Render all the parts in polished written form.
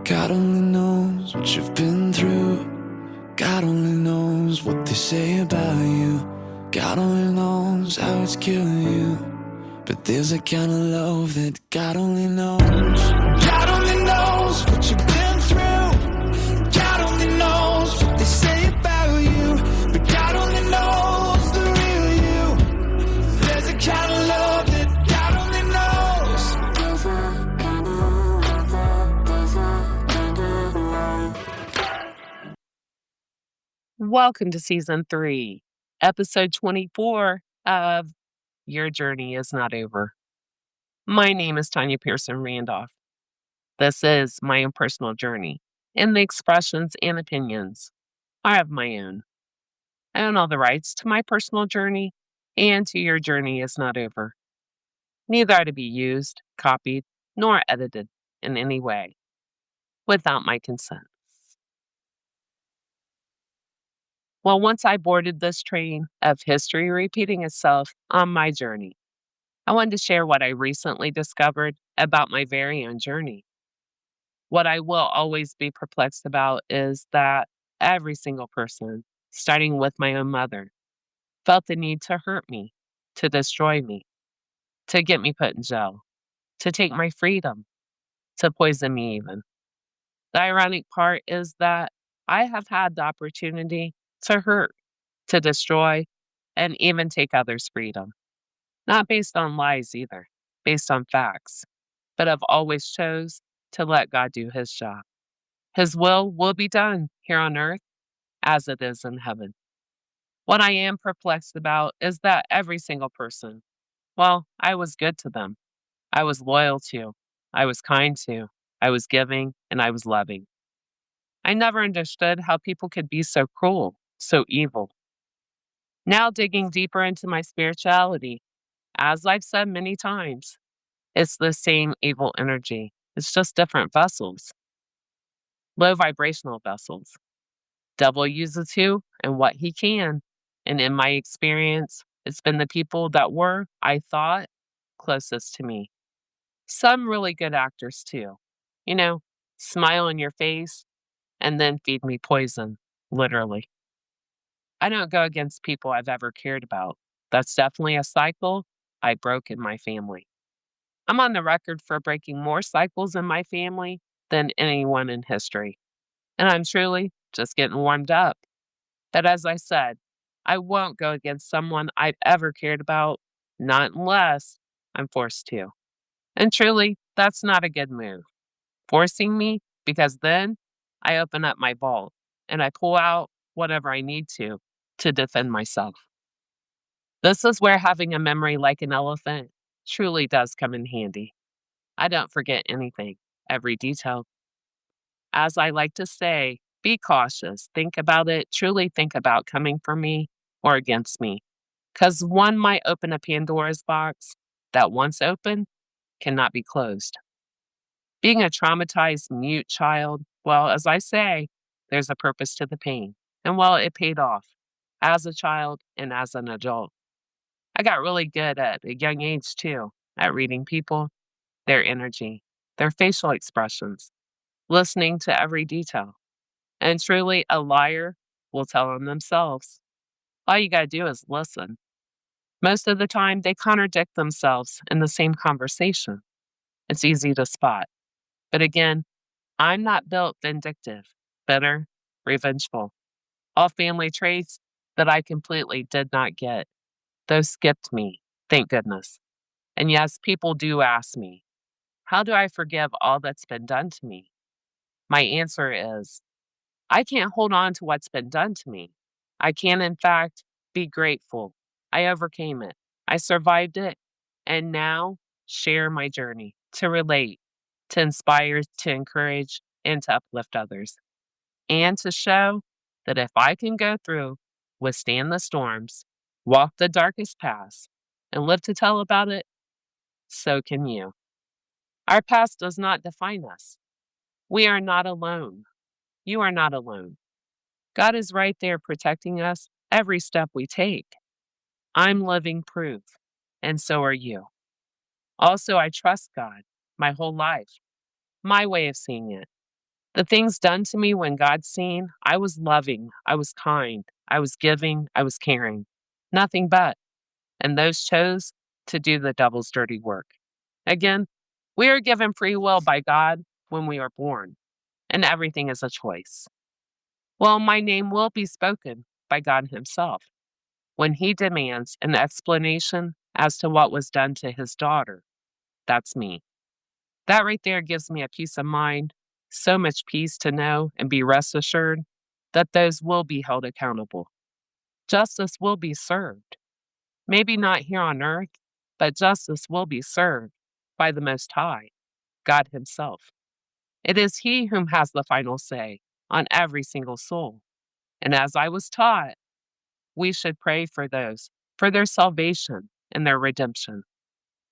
God only knows what you've been through. God only knows what they say about you. God only knows how it's killing you. But there's a kind of love that God only knows. God only knows what you've been through. God only knows what they say about you. But God only knows the real you. There's a kind of love that God only knows. Welcome to Season 3, Episode 24 of Your Journey is Not Over. My name is Tanya Pearson Randolph. This is my own personal journey, and the expressions and opinions are of my own. I own all the rights to my personal journey and to Your Journey is Not Over. Neither are to be used, copied, nor edited in any way without my consent. Well, once I boarded this train of history repeating itself on my journey, I wanted to share what I recently discovered about my very own journey. What I will always be perplexed about is that every single person, starting with my own mother, felt the need to hurt me, to destroy me, to get me put in jail, to take my freedom, to poison me even. The ironic part is that I have had the opportunity to hurt, to destroy, and even take others' freedom. Not based on lies either, based on facts, but I've always chose to let God do his job. His will be done here on earth as it is in heaven. What I am perplexed about is that every single person, well, I was good to them. I was loyal to. I was kind to. I was giving and I was loving. I never understood how people could be so cruel, so evil. Now digging deeper into my spirituality, as I've said many times, it's the same evil energy. It's just different vessels, low vibrational vessels. Devil uses who and what he can. And in my experience, it's been the people that were, I thought, closest to me. Some really good actors too. You know, smile on your face and then feed me poison, literally. I don't go against people I've ever cared about. That's definitely a cycle I broke in my family. I'm on the record for breaking more cycles in my family than anyone in history. And I'm truly just getting warmed up. But as I said, I won't go against someone I've ever cared about, not unless I'm forced to. And truly, that's not a good move. Forcing me, because then I open up my vault and I pull out whatever I need to defend myself. This is where having a memory like an elephant truly does come in handy. I don't forget anything, every detail. As I like to say, be cautious. Think about it. Truly think about coming for me or against me. Because one might open a Pandora's box that once opened cannot be closed. Being a traumatized, mute child, well, as I say, there's a purpose to the pain. And well, it paid off as a child and as an adult. I got really good at a young age too, at reading people, their energy, their facial expressions, listening to every detail. And truly, a liar will tell on themselves. All you got to do is listen. Most of the time, they contradict themselves in the same conversation. It's easy to spot. But again, I'm not built vindictive, bitter, revengeful. All family traits that I completely did not get. Those skipped me, thank goodness. And yes, people do ask me, how do I forgive all that's been done to me? My answer is, I can't hold on to what's been done to me. I can, in fact, be grateful. I overcame it. I survived it. And now share my journey to relate, to inspire, to encourage, and to uplift others. And to show that if I can go through, withstand the storms, walk the darkest paths, and live to tell about it, so can you. Our past does not define us. We are not alone. You are not alone. God is right there protecting us every step we take. I'm living proof, and so are you. Also, I trust God my whole life, my way of seeing it. The things done to me when God's seen, I was loving, I was kind, I was giving, I was caring. Nothing but. And those chose to do the devil's dirty work. Again, we are given free will by God when we are born, and everything is a choice. Well, my name will be spoken by God Himself when He demands an explanation as to what was done to His daughter. That's me. That right there gives me a peace of mind, so much peace to know and be rest assured that those will be held accountable. Justice will be served. Maybe not here on earth, but justice will be served by the Most High, God Himself. It is He whom has the final say on every single soul. And as I was taught, we should pray for those, for their salvation and their redemption.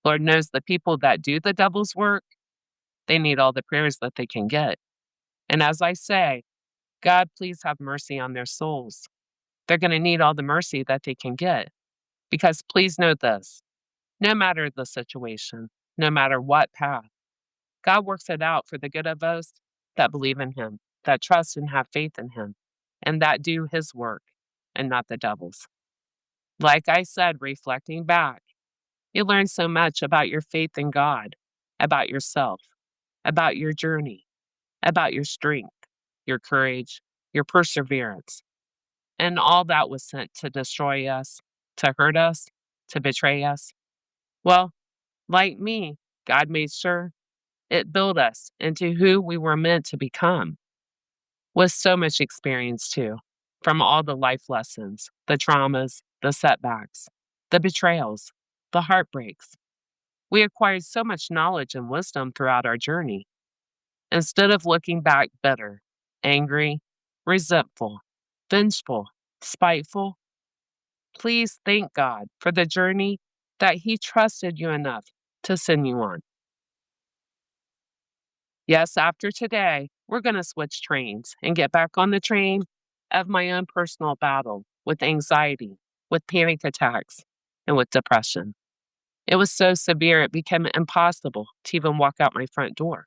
Lord knows the people that do the devil's work, they need all the prayers that they can get. And as I say, God, please have mercy on their souls. They're going to need all the mercy that they can get. Because please know this, no matter the situation, no matter what path, God works it out for the good of us that believe in Him, that trust and have faith in Him, and that do His work and not the devil's. Like I said, reflecting back, you learn so much about your faith in God, about yourself, about your journey, about your strength, your courage, your perseverance, and all that was sent to destroy us, to hurt us, to betray us. Well, like me, God made sure it built us into who we were meant to become. With so much experience, too, from all the life lessons, the traumas, the setbacks, the betrayals, the heartbreaks. We acquired so much knowledge and wisdom throughout our journey. Instead of looking back bitter, angry, resentful, vengeful, spiteful, please thank God for the journey that He trusted you enough to send you on. Yes, after today, we're going to switch trains and get back on the train of my own personal battle with anxiety, with panic attacks, and with depression. It was so severe it became impossible to even walk out my front door.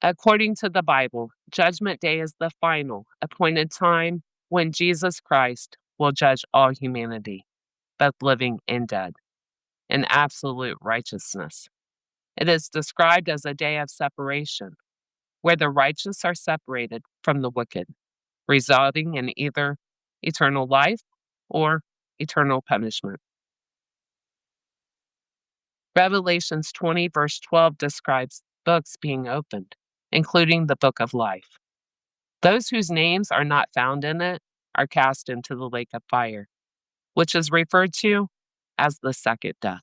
According to the Bible, Judgment Day is the final, appointed time when Jesus Christ will judge all humanity, both living and dead, in absolute righteousness. It is described as a day of separation, where the righteous are separated from the wicked, resulting in either eternal life or eternal punishment. Revelations 20, verse 12 describes books being opened, including the book of life. Those whose names are not found in it are cast into the lake of fire, which is referred to as the second death.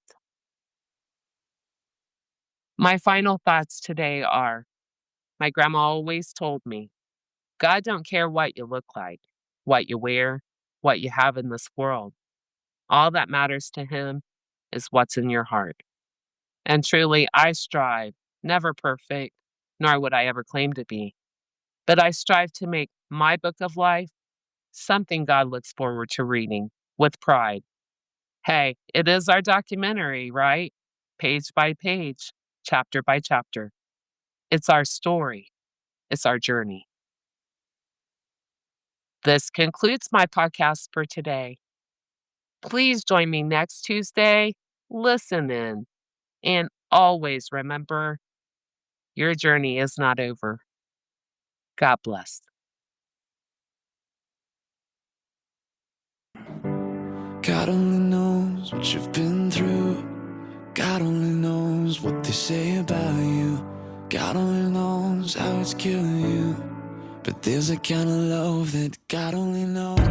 My final thoughts today are, my grandma always told me, God don't care what you look like, what you wear, what you have in this world. All that matters to Him is what's in your heart. And truly, I strive, never perfect, nor would I ever claim to be, but I strive to make my book of life something God looks forward to reading with pride. Hey, it is our documentary, right? Page by page, chapter by chapter. It's our story. It's our journey. This concludes my podcast for today. Please join me next Tuesday. Listen in. And always remember, your journey is not over. God bless. God only knows what you've been through. God only knows what they say about you. God only knows how it's killing you. But there's a kind of love that God only knows.